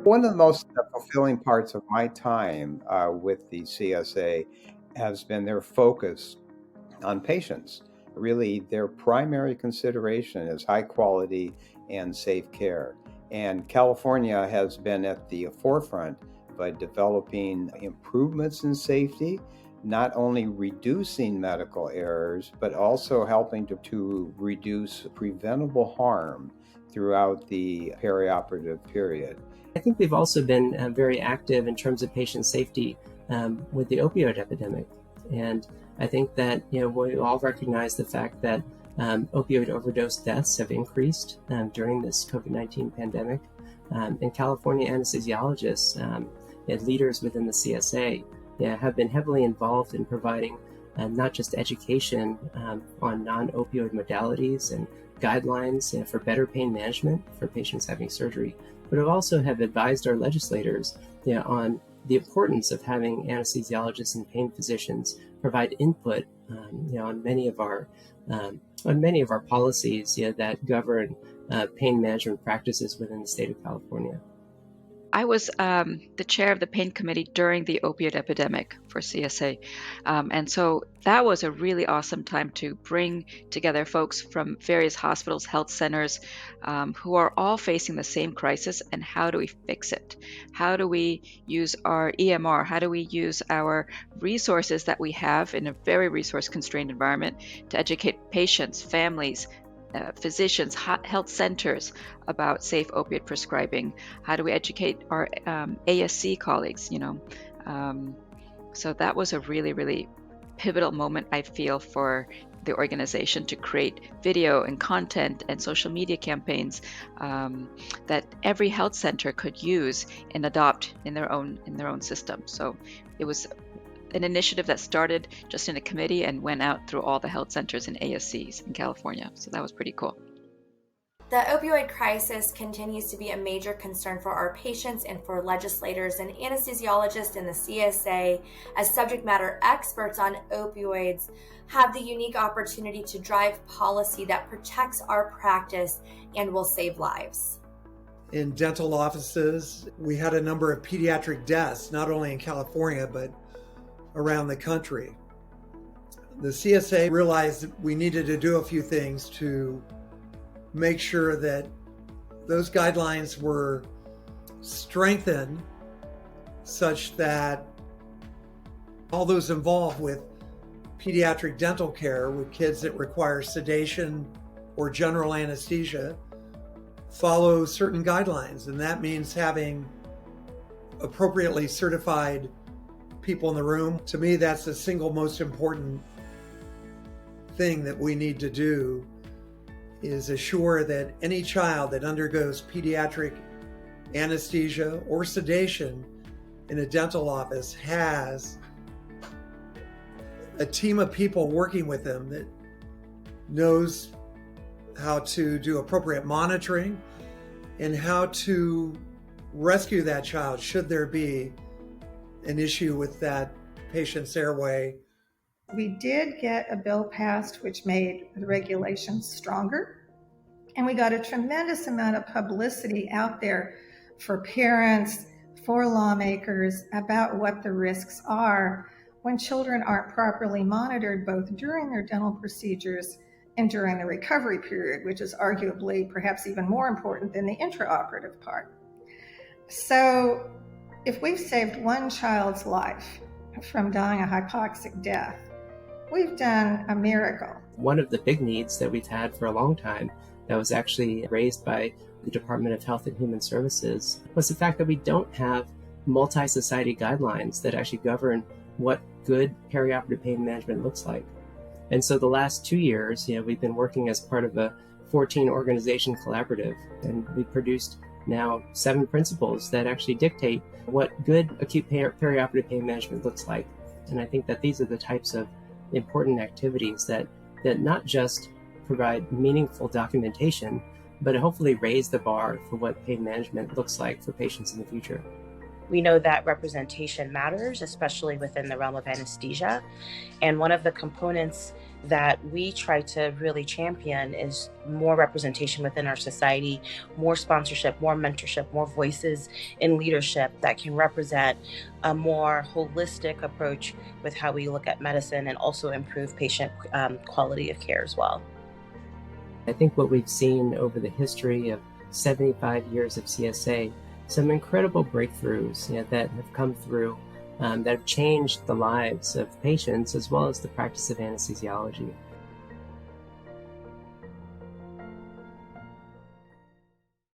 One of the most fulfilling parts of my time with the CSA has been their focus on patients. Really, their primary consideration is high quality and safe care. And California has been at the forefront by developing improvements in safety, not only reducing medical errors, but also helping to reduce preventable harm throughout the perioperative period. I think we've also been very active in terms of patient safety with the opioid epidemic. And I think that we all recognize the fact that opioid overdose deaths have increased during this COVID-19 pandemic. And California anesthesiologists and leaders within the CSA have been heavily involved in providing not just education on non-opioid modalities and guidelines for better pain management for patients having surgery, but also have advised our legislators on the importance of having anesthesiologists and pain physicians provide input on many of our policies that govern pain management practices within the state of California. I was the chair of the pain committee during the opioid epidemic for CSA. And so that was a really awesome time to bring together folks from various hospitals, health centers, who are all facing the same crisis. And how do we fix it? How do we use our EMR? How do we use our resources that we have in a very resource-constrained environment to educate patients, families, physicians, health centers about safe opiate prescribing? How do we educate our ASC colleagues? So that was a really, really pivotal moment, I feel, for the organization to create video and content and social media campaigns that every health center could use and adopt in their own system. So it was an initiative that started just in a committee and went out through all the health centers and ASCs in California. So that was pretty cool. The opioid crisis continues to be a major concern for our patients and for legislators, and anesthesiologists in the CSA, as subject matter experts on opioids, have the unique opportunity to drive policy that protects our practice and will save lives. In dental offices, we had a number of pediatric deaths, not only in California, but around the country. The CSA realized that we needed to do a few things to make sure that those guidelines were strengthened such that all those involved with pediatric dental care with kids that require sedation or general anesthesia follow certain guidelines. And that means having appropriately certified people in the room. To me, that's the single most important thing that we need to do, is assure that any child that undergoes pediatric anesthesia or sedation in a dental office has a team of people working with them that knows how to do appropriate monitoring and how to rescue that child should there be an issue with that patient's airway. We did get a bill passed which made the regulations stronger, and we got a tremendous amount of publicity out there for parents, for lawmakers, about what the risks are when children aren't properly monitored, both during their dental procedures and during the recovery period, which is arguably perhaps even more important than the intraoperative part. So if we've saved one child's life from dying a hypoxic death, we've done a miracle. One of the big needs that we've had for a long time that was actually raised by the Department of Health and Human Services was the fact that we don't have multi-society guidelines that actually govern what good perioperative pain management looks like. And so the last 2 years, we've been working as part of a 14 organization collaborative, and we produced now 7 principles that actually dictate what good acute perioperative pain management looks like. And I think that these are the types of important activities that not just provide meaningful documentation, but hopefully raise the bar for what pain management looks like for patients in the future. We know that representation matters, especially within the realm of anesthesia. And one of the components that we try to really champion is more representation within our society, more sponsorship, more mentorship, more voices in leadership that can represent a more holistic approach with how we look at medicine and also improve patient quality of care as well. I think what we've seen over the history of 75 years of CSA, some incredible breakthroughs that have come through that have changed the lives of patients as well as the practice of anesthesiology.